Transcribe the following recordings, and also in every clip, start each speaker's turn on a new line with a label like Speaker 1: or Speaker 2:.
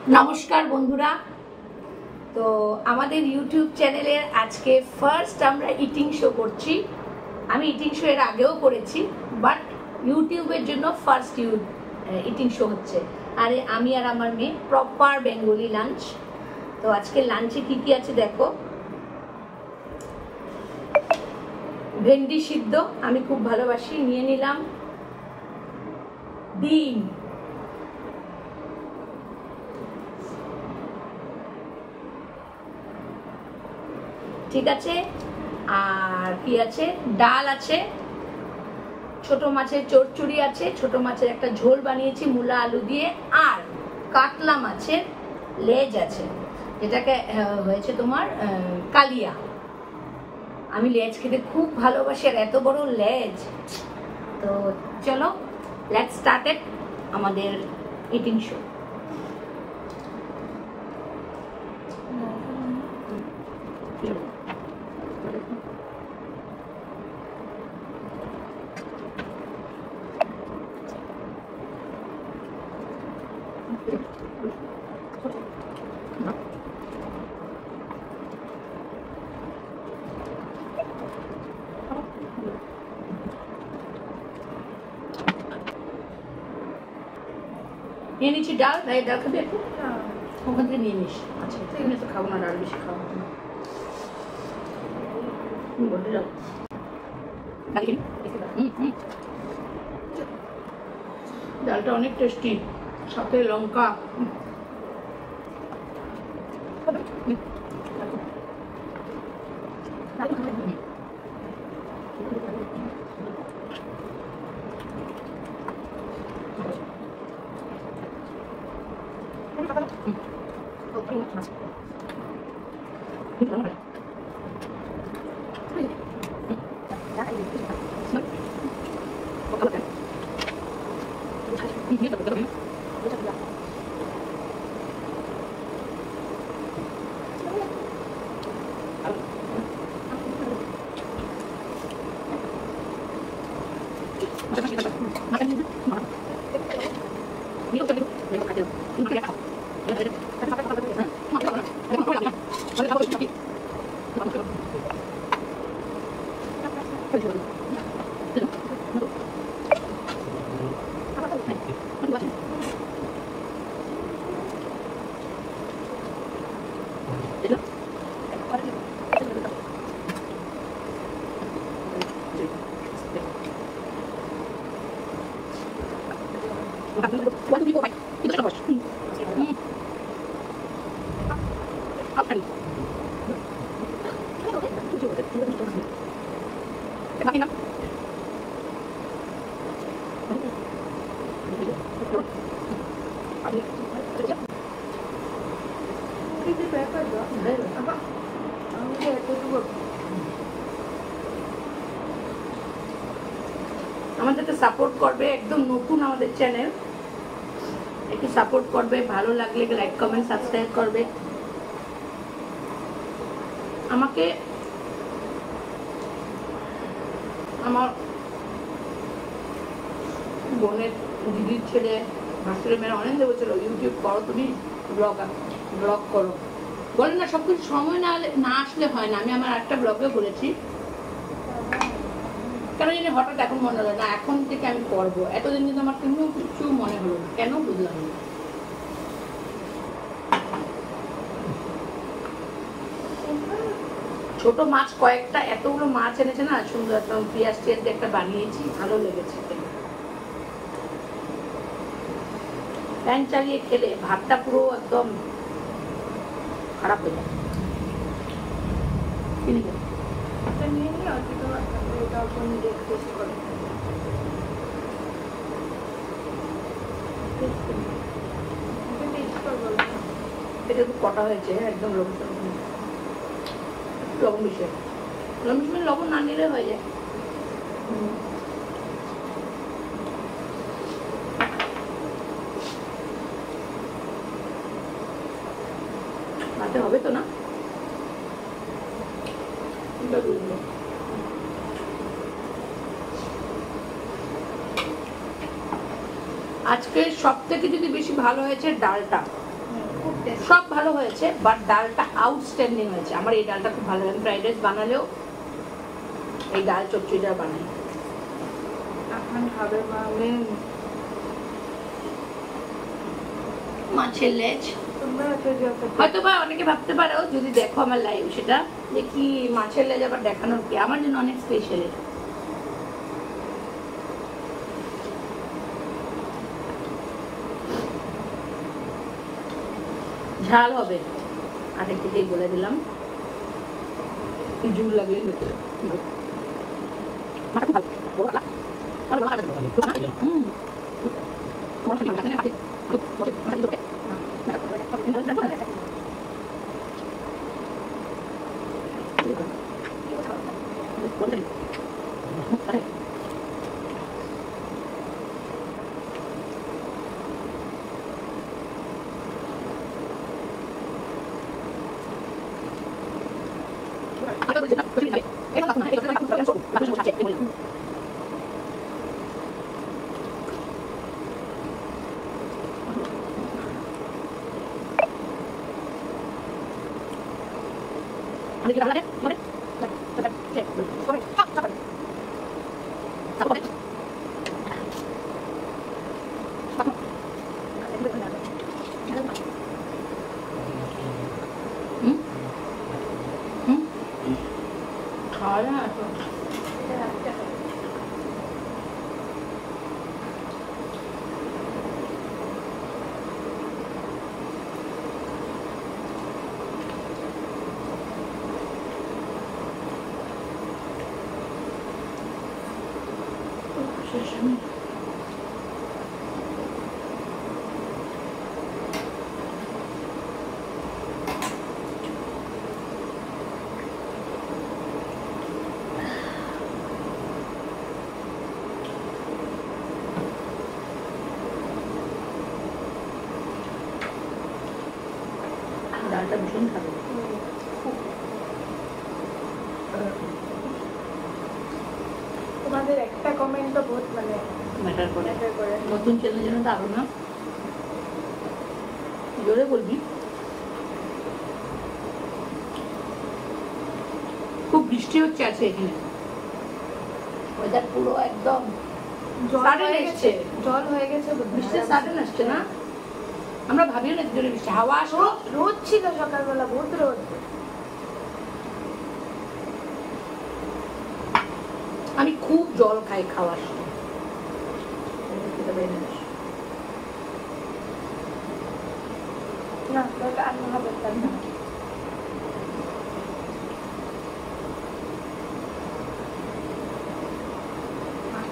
Speaker 1: নমস্কার বন্ধুরা, তো আমাদের ইউটিউব চ্যানেলের আজকে ফার্স্ট আমরা ইটিং শো করছি। আমি ইটিং শো এর আগেও করেছি, বাট ইউটিউবের জন্য ফার্স্ট ইটিং শো হচ্ছে। আরে আমি আর আমার মেয়ে প্রপার বেঙ্গলি লাঞ্চ। তো আজকে লাঞ্চে কি কি আছে দেখো। ভেন্ডি সিদ্ধ আমি খুব ভালোবাসি, নিয়ে নিলাম। ডিম, ঠিক আছে। আর কি আছে, ডাল আছে, ছোট মাছের চচ্চড়ি আছে, ছোট মাছের একটা ঝোল বানিয়েছি মূলা আলু দিয়ে, আর কাতলা মাছের লেজ আছে, যেটাকে হয়েছে তোমার কালিয়া। আমি লেজ খেতে খুব ভালোবাসি, আর এত বড় লেজ। তো চলো, লেটস স্টার্ট ইট আমাদের ইটিং শো। নিয়ে নিচ্ছি ডাল। ভাই ডাল খাবি একটু? ওখান থেকে নিয়ে নিস। আচ্ছা, এখানে তো খাবো না, ডাল বেশি খাবো না। ডালটা অনেক টেস্টি, সাথে লঙ্কা। আমাদেরকে সাপোর্ট করবে, একদম নতুন আমাদের চ্যানেল, একটু সাপোর্ট করবে, ভালো লাগলে লাইক কমেন্ট সাবস্ক্রাইব করবে। আমাকে আমার বোনের দিদির ছেলে ভাসুরের মেয়েরা অনেক বলছিল ইউটিউব করো, তুমি ব্লগ করো। বলে না, সবকিছু সময় না আসলে হয় না। আমি আমার একটা ব্লগে বলেছি, কেন জানি হঠাৎ এখন মনে হলো না এখন থেকে আমি করবো। এতদিন কিন্তু আমার কোনো কিছু মনে হলো না, কেন বুঝলাম না। ছোট মাছ কয়েকটা, এতগুলো মাছ এনেছে না, সুন্দর একদম পেঁয়াজ টেয়াজ দিয়ে একটা বানিয়েছি, ভালো লেগেছে। ফ্যান চালিয়ে খেলে ভাতটা পুরো একদম খারাপ হয়ে যায়। এটা খুব কটা হয়েছে, একদম লবণ বেশি, লবণ না নিলে হয়ে যায়। ভাতে হবে তো না? আজকে সবথেকে যদি বেশি ভালো হয়েছে ডালটা, সব ভালো হয়েছে, বাট ডালটা আউটস্ট্যান্ডিং হয়েছে। আমার এই ডালটা খুব ভালো লাগে। আমি ফ্রাইড রাইস বানালেও এই ডাল চচ্চড়িটা বানাই।
Speaker 2: এখন খাবে
Speaker 1: মাছের লেজ হয়তো বা অনেকে ভাবতে পারো যদি দেখো আমার লাইভ সেটা যে কি মাছের লেজ আবার দেখানোর কি, আমার জন্য অনেক স্পেশাল। ঝাল হবে আগে থেকেই বলে দিলাম, জুল লাগলে ডালটা ভীষণ খাবে।
Speaker 2: তোমাদের একটা কমেন্টও বহুত মানে
Speaker 1: ম্যাটার করে। নতুন চ্যানেল জন্য দারুণ না, জোরে বলবি। খুব বৃষ্টি হচ্ছে আছে এখানে, ওয়েদার পুরো একদম
Speaker 2: জল হয়ে গেছে
Speaker 1: বৃষ্টির সাডেন আসছে না, আমরা ভাবিও না জোরে বৃষ্টি। হাওয়া আসলো,
Speaker 2: রোদ ছিল সকালবেলা, বহুত রোদ।
Speaker 1: আমি খুব জল খাই খাওয়ার সময়।
Speaker 2: না আনতে হবে না।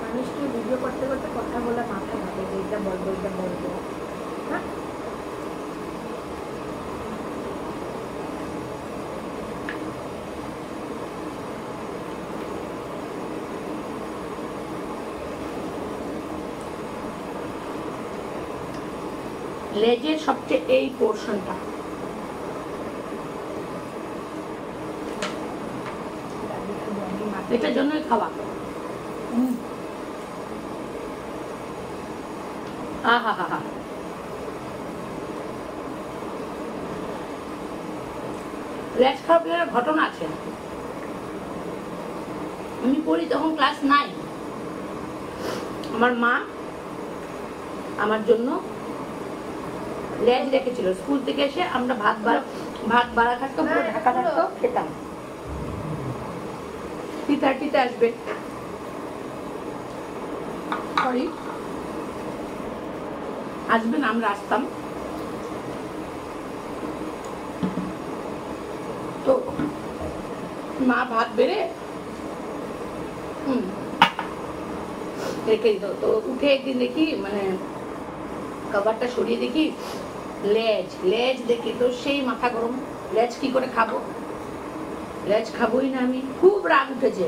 Speaker 2: মানুষকে ভিডিও করতে করতে কথা বলে মাথা ভাবে যে এটা বলবো এটা বলবো, হ্যাঁ
Speaker 1: লেজের সবচেয়ে এই পোর্শনটা এটার জন্যই খাওয়া। আহা হা হা, লেজ খাওয়ার ঘটনা আছে। আমি পড়ি তখন ক্লাস 9, আমার মা আমার জন্য লেজ রেখেছিল। স্কুল থেকে এসে আমরা ভাত বাড়া থাকতো, পুরো ঢাকা থাকতো, খেতাম। 3:30 আসবে, সরি আসবেন, আমরা আসতাম। তো মা ভাত বেড়ে রেখে দিত। তো উঠে একদিন দেখি মানে কভারটা সরিয়ে দেখি লেজ দেখি, তো সেই মাথা গরম, লেজ কি করে খাবো, লেজ খাবোই না। আমি খুব রাগ উঠেছে,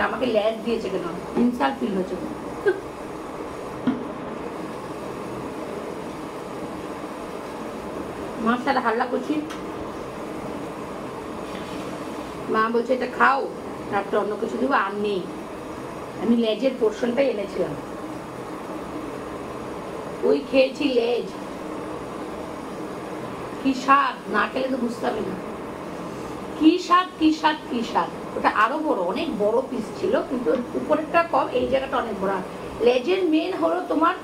Speaker 1: আমাকে লেজ দিয়েছে কেন, ইনসাল্ট ফিল হয়েছে। মার সাথে হাল্লা করছি, মা বলছে এটা খাও, তারপরে অন্য কিছু দিব, আর নেই। আমি লেজের পোর্শনটাই এনেছিলাম, ওই খেয়েছি লেজ। কি স্বাদ, না খেলে তো বুঝতামই না। কি স্বাদ কি স্বাদ কি স্বাদ। ওটা আরো বড়, অনেক বড় পিস ছিল, কিন্তু উপরেরটা কম, এই জায়গাটা অনেক বড়। লেজের মেন হলো তোমার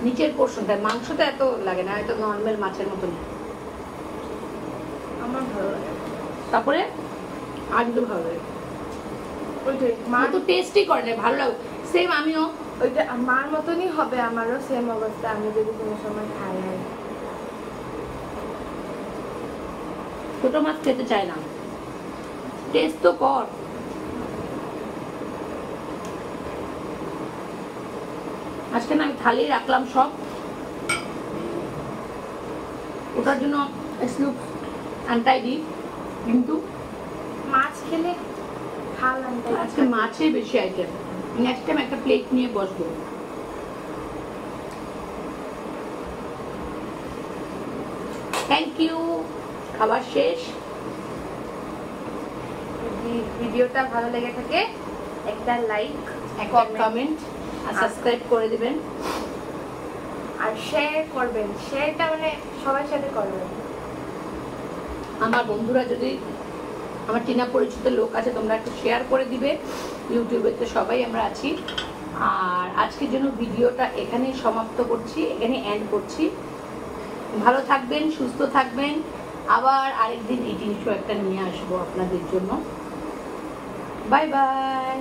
Speaker 1: নিচের পোর্শনটা, মাংসটা এত লাগে না, হয়তো নর্মাল মাছের মতন।
Speaker 2: আমার ভালো লাগে।
Speaker 1: তারপরে আর কিন্তু ভালো লাগে,
Speaker 2: ওই যে
Speaker 1: মা তো টেস্টই করে না, ভালো লাগে। সেম আমিও
Speaker 2: ওইটা মার মতনই হবে, আমারও সেম অবস্থা, আমি যদি কোনো সময় খাই। আর
Speaker 1: ছোট মাছ খেতে চায় না, টেস্ট তো কর। আজকে না আমি থালি রাখলাম সব, ওটার জন্য স্লুপ আনটাইডি, কিন্তু
Speaker 2: মাছ খেলে খাল আনতে
Speaker 1: আজকে মাছে বেশি আইটেম। নেক্সট টাইম একটা প্লেট নিয়ে বসবো। Thank you. খাবার শেষ।
Speaker 2: যদি ভিডিওটা ভালো লেগে থাকে একটা লাইক,
Speaker 1: একটা কমেন্ট আর সাবস্ক্রাইব করে দিবেন,
Speaker 2: আর শেয়ার করবেন। শেয়ারটা মানে সবার সাথে করবেন।
Speaker 1: আমার বন্ধুরা যদি, আমার চেনা পরিচিত লোক আছে, তোমরা একটু শেয়ার করে দিবে। ইউটিউবে তো সবাই আমরা আছি। আর আজকের জন্য ভিডিওটা এখানেই সমাপ্ত করছি, এখানে এন্ড করছি। ভালো থাকবেন, সুস্থ থাকবেন। আবার আরেকদিন এই জিনিসও একটা নিয়ে আসবো আপনাদের জন্য। Bye bye.